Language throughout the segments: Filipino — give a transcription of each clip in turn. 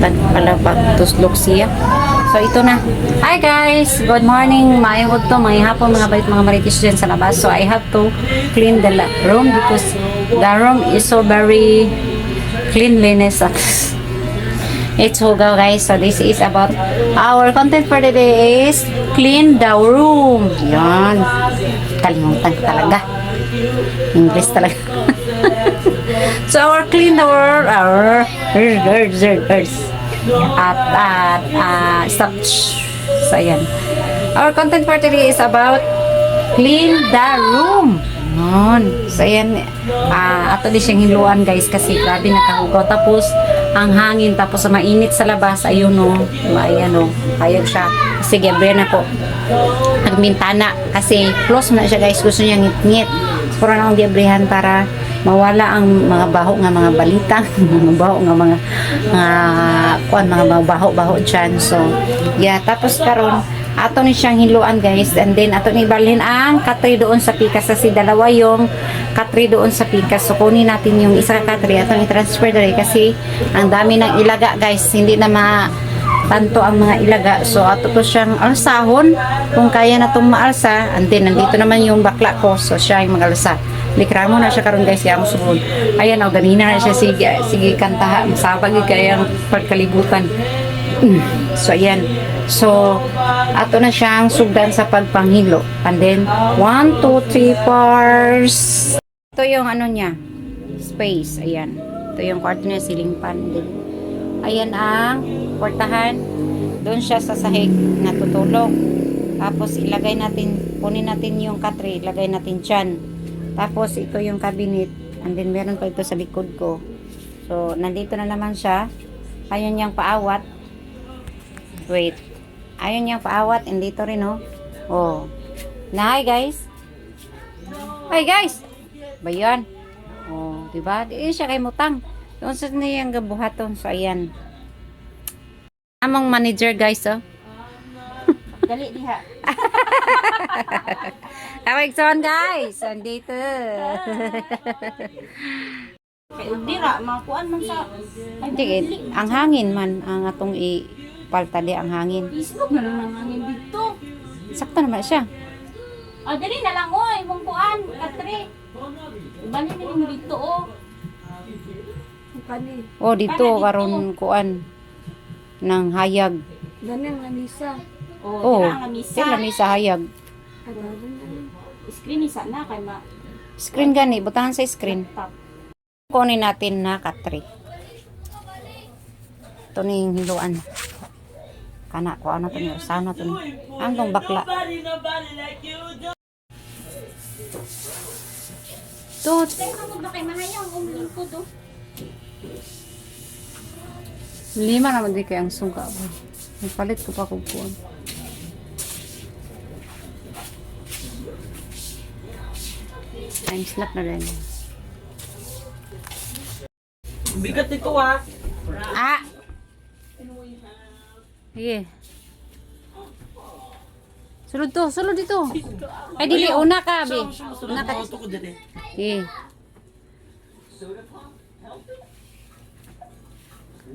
Nagpalapag-tuslok siya. So, ito na. Hi guys! Good morning! Mayawag to, may hapon, mga bait, mga marites dyan sa labas. So, I have to clean the room because the room is so very cleanliness. It's Hugaw guys. So, this is about our content for the day is clean the room. Yan. Kalimutan ko talaga. English talaga. So, our clean the world, our stop. So, ayan. Our content for today is about clean the room. Noon. So, ayan. Ato di siyang hiluan, guys, kasi grabe nakahugaw. Tapos, ang hangin, tapos mainit sa labas. Ayun, o. Ayan, o. Hayag siya. Sige, Brianna po. Nagmintana. Kasi, close na siya, guys. Gusto niya ngit-ngit. Puro na akong giabrihan para mawala ang mga baho nga mga balitang, mga baho nga mga mga baho-baho dyan. So, yeah. Tapos karon ato ni siyang hiluan, guys. And then, ato ni balhin ang katri doon sa pikas. Kasi dalawa yung katri doon sa pikas. So, kunin natin yung isa katri. Ato ni transfer dali kasi ang dami ng ilaga, guys. Hindi na tanto ang mga ilaga. So, ato to siyang alsahon. Kung kaya na itong maalsa. And then, nandito naman yung bakla ko. So, siya yung mag-alsa. Likramo na siya karon guys, yung sugod. Ayan, o, ganina na siya. Sige kantaha. Masabag yung kayang pagkalibutan. So, ayan. So, ato na siyang sugdan sa pagpanghilo. And then, 1, 2, 3 bars. Ito yung ano niya. Space. Ayan. Ito yung kwarto niya, ceiling fan. Ayan ang portahan. Doon siya sa sahig natutulog. Tapos ilagay natin, kunin natin yung katri, ilagay natin dyan. Tapos ito yung cabinet. And then meron pa ito sa likod ko. So nandito na naman siya. Ayun niyang paawat. Wait. Ayun niyang paawat. And dito rin, oh. Oh. Na, hi guys. Hi guys. Ba yan? Oh, diba? Di siya kay mutang. Doon sa niyang gabuhaton. So, ayan. Among manager, guys, oh. Dali diha. Awig son, guys. Andito. Kay udira, makuan man sa... Hindi, ang hangin man. Ang atong ipalta di ang hangin. Isbog na lang ang hangin dito. Sakto naman siya. Dali na lang, oy. Mong kuan, katri. Ibalin na mo dito, oh. Kani. Oh, dito, karon kuan. Nang hayag. Ganyan nga misa. Oh, ang lamisa. di lamisa hayag. Screen isa na kay ma. Screen gani, butangan sa screen. Top. Kunin natin na katri. Ito na yung hiluan. Kana, ko ano ito niya. Sana ito niya. Hanggang bakla. Ito. Teka mo ba kay mahayang umuling ko do? 5 naman di kayang suga. Nagpalit ko pa kukuan. Time slap na rin. Bigat ito ah. Sige. Sulod to, sulod dito. Ay, dili, una ka, be. Una ka. Sige.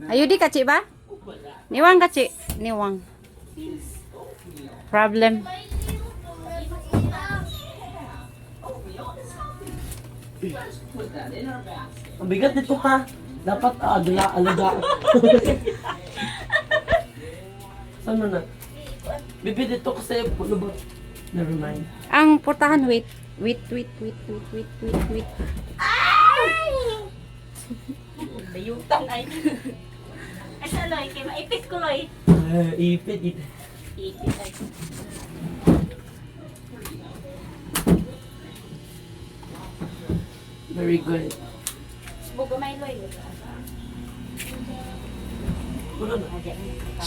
Ayo di kaci ba? Niwang kaci. Niwang. Problem. Ang bigat nito ha. Dapat alaga. Saan mo na? Bibit ito kasi puno ba? Never mind. Ang portahan, wait. Wait. Bayutan ay. Asa loy kay maipit ko loy. Ipit. Ipit ay. Very good. Bugo may loy.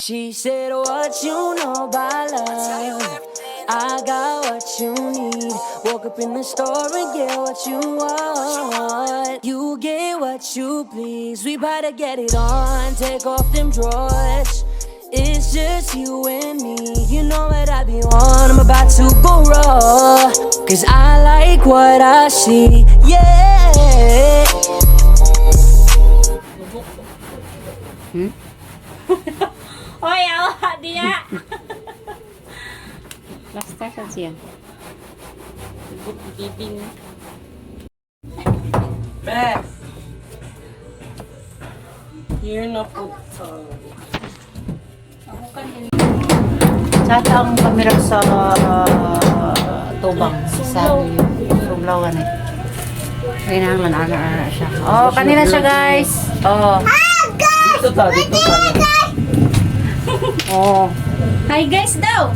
She said, what you know about love? I got what you need. Woke up in the store and get what you want. You get what you please. We about to get it on. Take off them drawers. It's just you and me. You know what I be on. I'm about to go raw. Cause I like what I see. Yeah. Oy, awa diya. Plaster sa siya. Bibing. Beth! Here na po sa... Ako kanina. Saan ang kamera sa tubang? Sa sublawan eh. Kailangan ana siya. Oh, kanina siya guys. Oh. Dito kaya. Oh. Hi guys daw.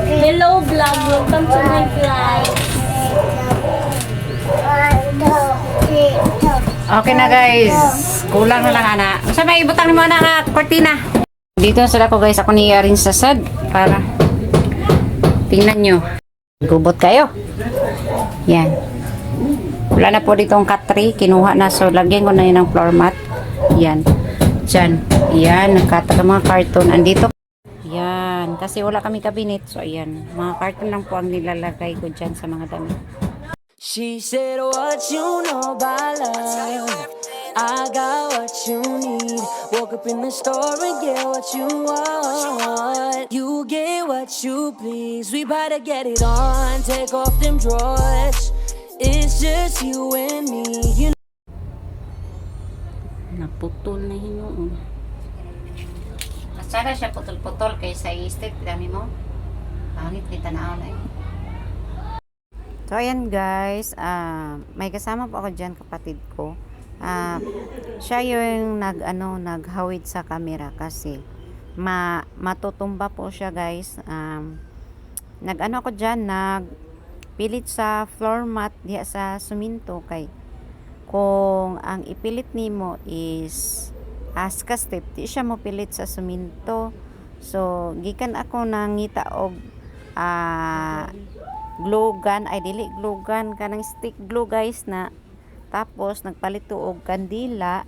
Hello vlog. Welcome to my vlog. Okay na guys. Kulang na lang ana. Sa may ibutang mo na nga kortina. Dito sila ko guys. Ako niya rin sa sad para tingnan nyo. Gubot kayo. Yan. Wala na po ditong katri. Kinuha na. So lagyan ko na yun ng floor mat. Yan. Diyan. Yan. Nakatag mga karton. Andito. Yan. Kasi wala kami kabinet. So ayan. Mga karton lang po ang nilalagay ko dyan sa mga damit. She said, what you know about love? I got what you need. Woke up in the store and get what you want. You get what you please. We bout to get it on. Take off them drawers. It's just you and me. You Naputol na hinuon. Masara siya putol-putol kaysa i-state. Dami mo. Pangit kita na alay. So ayan guys, may kasama po ako dyan kapatid ko. Siya yung naghawid sa camera kasi matutumba po siya guys. Ako dyan, nagpilit sa floor mat diya sa suminto kay kung ang ipilit nimo is aska step, di siya mo pilit sa suminto. So gikan ako nangita og glue gun, ay dili glue gun, kanang stick glue guys na. Tapos nagpalit to og kandila,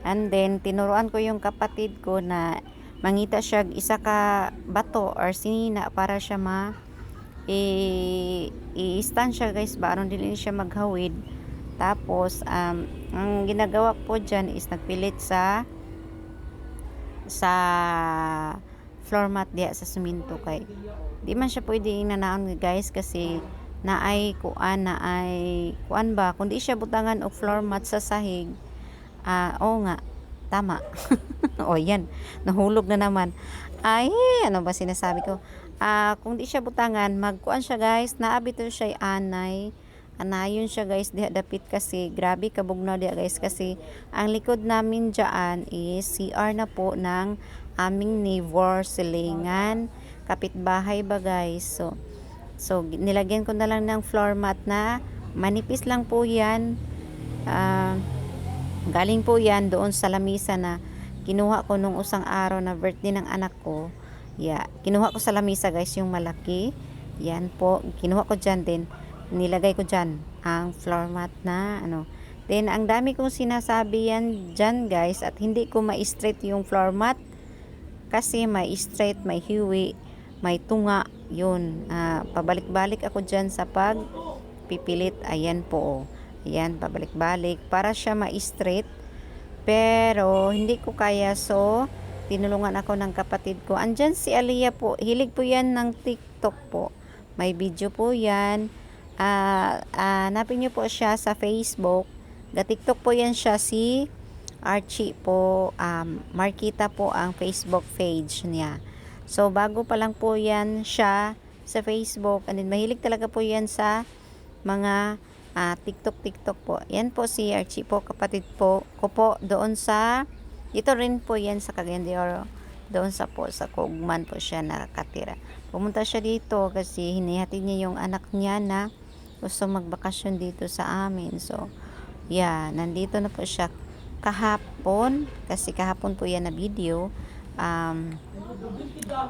and then tinuruan ko yung kapatid ko na mangita siya isa ka bato or sinina para siya i-stand siya guys ba aron dili siya maghawid. Tapos ang ginagawa po dyan is nagpilit sa floor mat diya sa suminto kay di man siya pwede inanaon guys kasi naay kuan ba kundi siya butangan og floor mat sa sahig. Oo nga tama. O yan, nahulog na naman. Ay ano ba sinasabi ko, kung di siya butangan magkuan siya guys, naabi to siya anayon siya guys diha dapit kasi grabe kabugnaw diha guys kasi ang likod namin diyan is CR na po ng aming neighbor silingan, kapitbahay ba guys. So nilagyan ko na lang ng floor mat na manipis lang po yan. Galing po yan doon sa lamisa na kinuha ko nung usang araw na birthday ng anak ko. Yeah, kinuha ko sa lamisa guys yung malaki. Yan po, kinuha ko dyan din. Nilagay ko dyan ang floor mat na Then ang dami kong sinasabi yan dyan guys at hindi ko ma-straight yung floor mat. Kasi may straight, may hiwi, may tunga, yun. Pabalik-balik ako dyan sa pagpipilit. Ayan po. Ayan, pabalik-balik para siya ma-straight. Pero hindi ko kaya, so tinulungan ako ng kapatid ko. Andyan si Aliyah po. Hilig po yan ng TikTok po. May video po yan. Hanapin nyo po siya sa Facebook. Ga-TikTok po yan siya, si Archie po, Marquita po ang Facebook page niya. So bago pa lang po yan siya sa Facebook, and then mahilig talaga po yan sa mga TikTok po. Yan po si Archie po, kapatid po ko po doon sa, ito rin po yan sa Cagayan de Oro, doon sa Kugman po siya nakatira. Pumunta siya dito kasi hinihatid niya yung anak niya na gusto magbakasyon dito sa amin. So yeah, nandito na po siya kahapon, kasi kahapon po yan na video.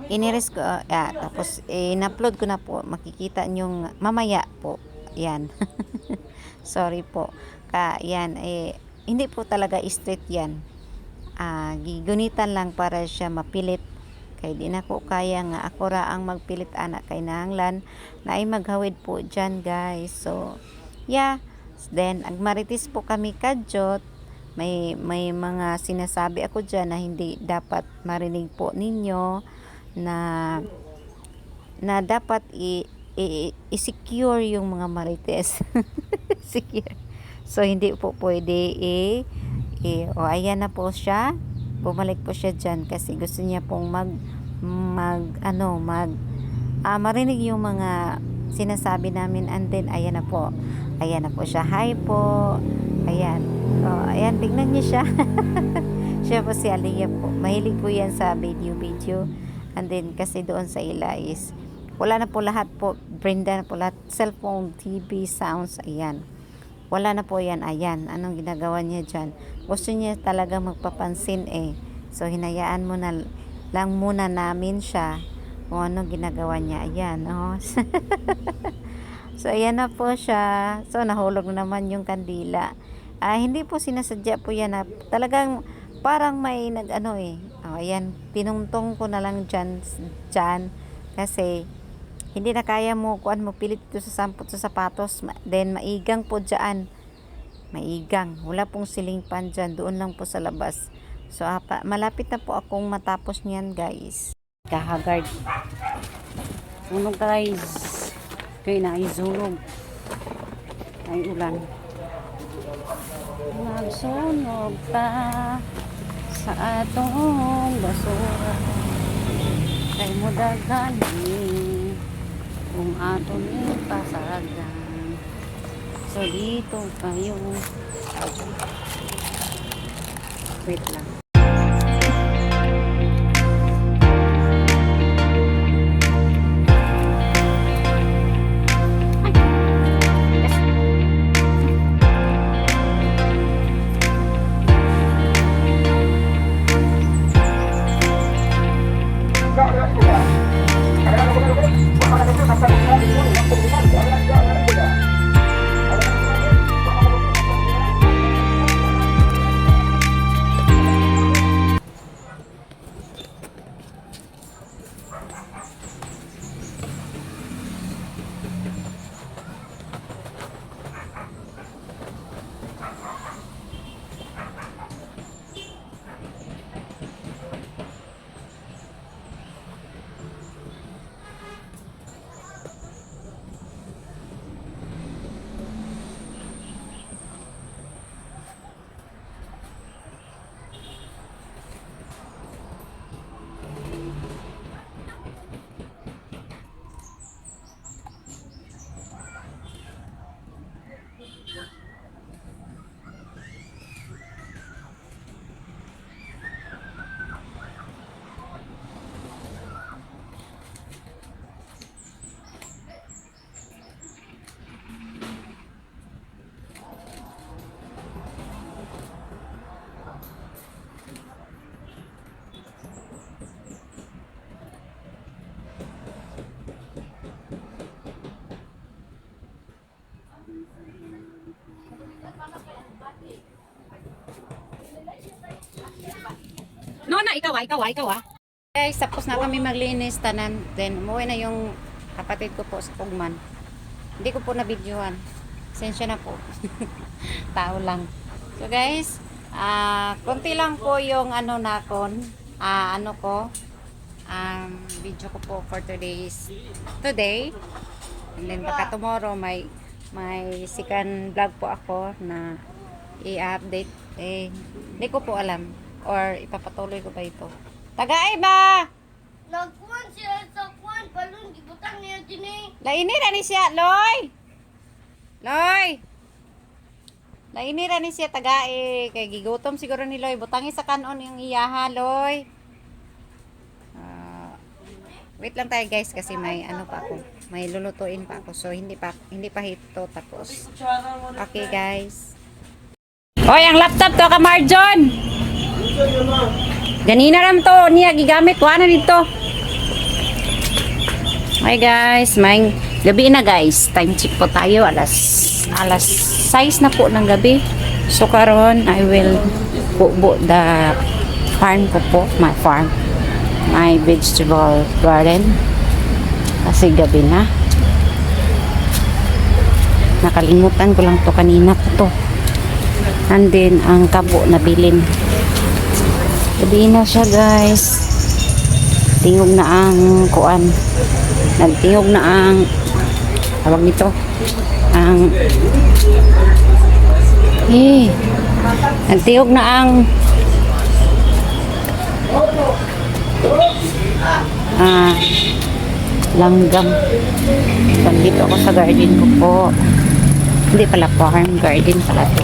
Iniris ko, tapos in-upload ko na po, makikita nyong mamaya po yan. Sorry po yan, hindi po talaga straight yan. Gigunitan lang para siya mapilit kay di na ko kaya nga ako ra ang magpilit anak kay nanglan na ay maghawid po dyan guys. So yeah, then agmaritis po kami kadyot, may mga sinasabi ako dyan na hindi dapat marinig po ninyo, na dapat i-secure yung mga marites. Secure. So hindi po pwede ayan na po siya. Bumalik po siya dyan kasi gusto niya pong marinig yung mga sinasabi namin, and then ayan na po siya. Hi po. Ayan. Ayan, tingnan niyo siya. Siya po si Aliyah po. Mahilig po yan sa video. And then kasi doon sa ila is wala na po lahat po. Brenda na po lahat. Cellphone, TV, sounds. Ayan. Wala na po yan. Ayan. Anong ginagawa niya dyan? Gusto niya talaga magpapansin So hinayaan mo na lang muna namin siya kung anong ginagawa niya. Ayan. So ayan na po siya. So nahulog na naman yung kandila. Hindi po sinasadya po yan na talagang parang may ayan, tinungtong ko na lang dyan kasi hindi na kaya mo pilit ito sa sampot sa sapatos, then maigang po dyan, wala pong siling pan dyan, doon lang po sa labas. So malapit na po akong matapos niyan, guys. Kahagard guys, kaya na izulog ay ulan. Nagsunog pa sa atong basura, kay mo dagani kung atong ipasagan. So dito kayo, wait lang. No, na, ikaw ah. Guys, tapos na kami maglinis tanan. Then, umuwi na yung kapatid ko po sa Pugman. Hindi ko po na-videohan. Sensya na po. Tao lang. So guys, konti lang po yung video ko po for today. And then baka tomorrow may second vlog po ako na i-update. Hindi ko po alam. Or ipapatuloy ko ba ito? Tagay ba? Nagkuhan siya sa kuhan, balon, gibutang niya din eh. Laini ra ni siya, Loy. Laini ra ni siya tagae kay gigutom siguro ni Loy. Butangi sa kanon yung iyaha, Loy. Wait lang tayo guys kasi may pa ako. May lulutuin pa ako. So hindi pa hito tapos. Okay guys. Hoy, ang laptop to ka Marjon. Ganina ram to niya gigamit wa na dito. Hi guys, may gabi na guys. Time check po tayo alas 6 na po ng gabi. So karon I will bubo the farm ko po, my farm. My vegetable garden. Kasi gabi na. Nakalimutan ko lang to kanina po to. And then, ang kabo na bilin. Gabi na siya, guys. Tingog na ang kuan. Nagtingog na ang tawag nito. Ang nagtingog na ang langgam. Nandito ako sa garden ko po. Hindi pala farm, garden pala to.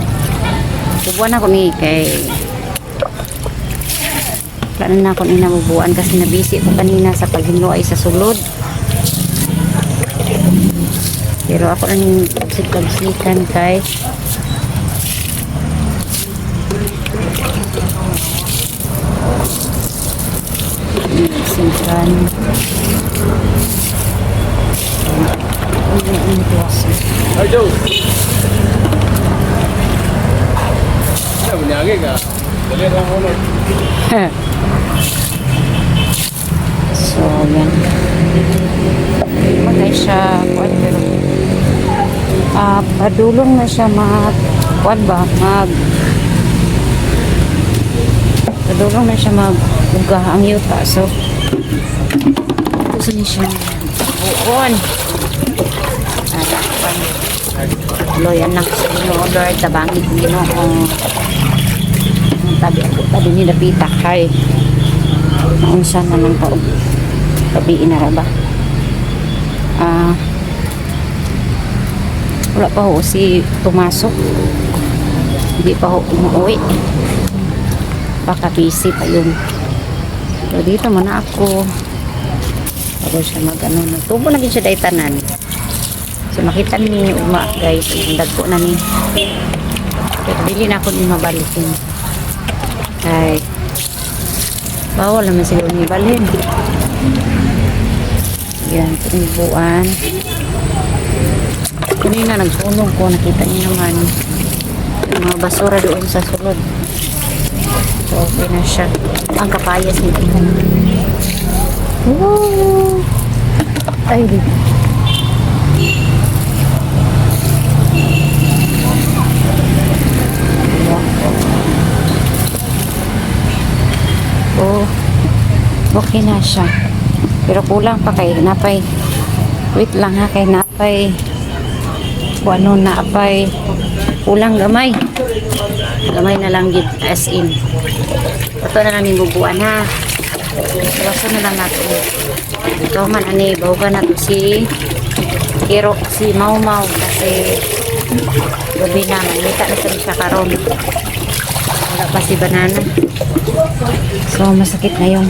Subuan ako ni kay plano na ako ni nabubuan kasi nabisi ko kanina sa paghinlo ay sa sulod. Pero ako lang sikan kay sikan Ayo. Ya bunyage ka. Dali ra mo. so yan magay siya kuwan pero padulong na siya kuwan ba padulong na siya uga ang yuta so gusto niya siya buon loyan lang sa Ginoo Lord tabangit Ginoo tabi ni Dapita kay naunsa na ng taog pabiin na ba wala pa ho si pumasok hindi pa ho umuwi baka busy pa yun so dito muna ako bago siya ano nagtubo na din siya dahi tanan so makita ni uma guys ang dagpo na ni pero dili na ako ni mabalikin ay bawal naman sila umibalhin yan tinibuan kanina nagpunong ko nakita niyo naman yung mga basura doon sa sulod so okay na siya ang kapayas nito woo ay dito oh okay na siya pero kulang pa kay napay wait lang ha kay napay ano napay kulang gamay na lang gid as in ito na lang bubuan ha iwasan na lang natin ito man ani bawga na to si Kiro si Mau kasi gabi na manita na siya karon wala pa si Banana so masakit na yung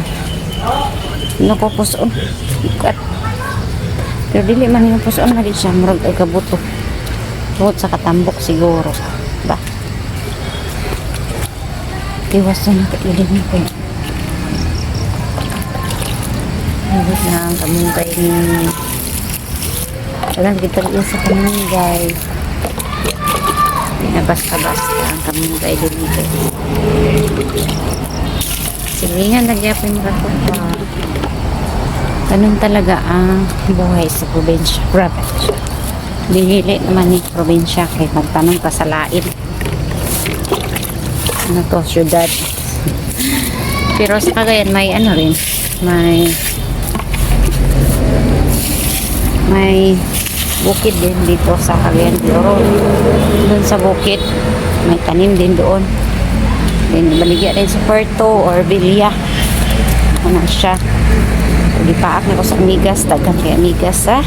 nakupuson ikat pero dili man yung puson na din siya murag ay kabuto buot sa katambok siguro ba iwasan na kailin mo ko ibig na ang kamungkay ni alam kita rin sa kamungkay hindi na basta-basta ang kamungkay din ito silingan nagyapin ba ko pa ganun talaga ang buhay sa probinsya dinili naman ni probinsya kay magtanong ka sa lain ano to syudad pero sa Cagayan may ano rin may bukid din dito sa Cagayan pero doon sa bukid may tanim din doon then baligya din sa Puerto or Villa ano siya so, dipaak na ko sa amigas dagang kay amigas ha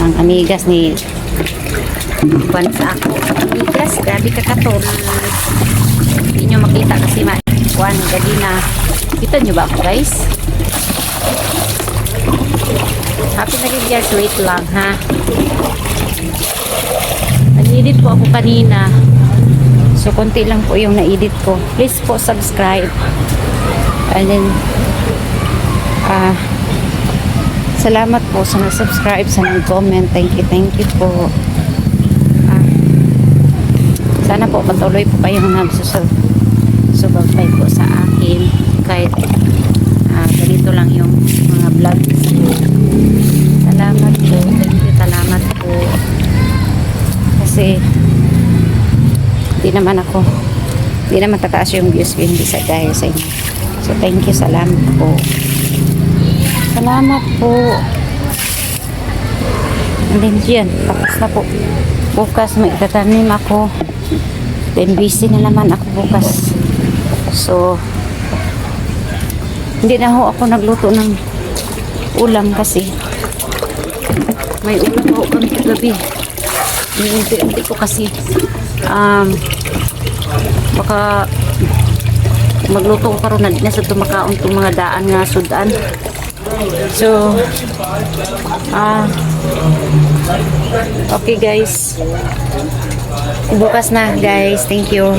ang amigas ni buwan sa ako amigas grabe kakatol hindi nyo makita kasi buwan gadi na kita nyo ba ako guys happy na rin guys wait lang ha nag-edit po ako kanina so konti lang po yung na-edit ko please po subscribe and then salamat po sa nag-subscribe sa nag-comment thank you po sana po patuloy po kayong nagsusubaybay po sa akin kahit ganito lang yung mga vlog salamat po salamat po kasi naman tataas yung views ko, hindi sa dahil sa inyo. So thank you, salamat po. Salamat po. And then yan, tapos na po. Bukas may itatanim ako. Then busy na naman ako bukas. So, hindi na ho ako nagluto ng ulam kasi may ulam ako kami kagabi. Hindi ko kasi baka magluto ko karon na di na sa tumakaon tong mga daan nga sudan. So okay guys, bukas na guys, thank you.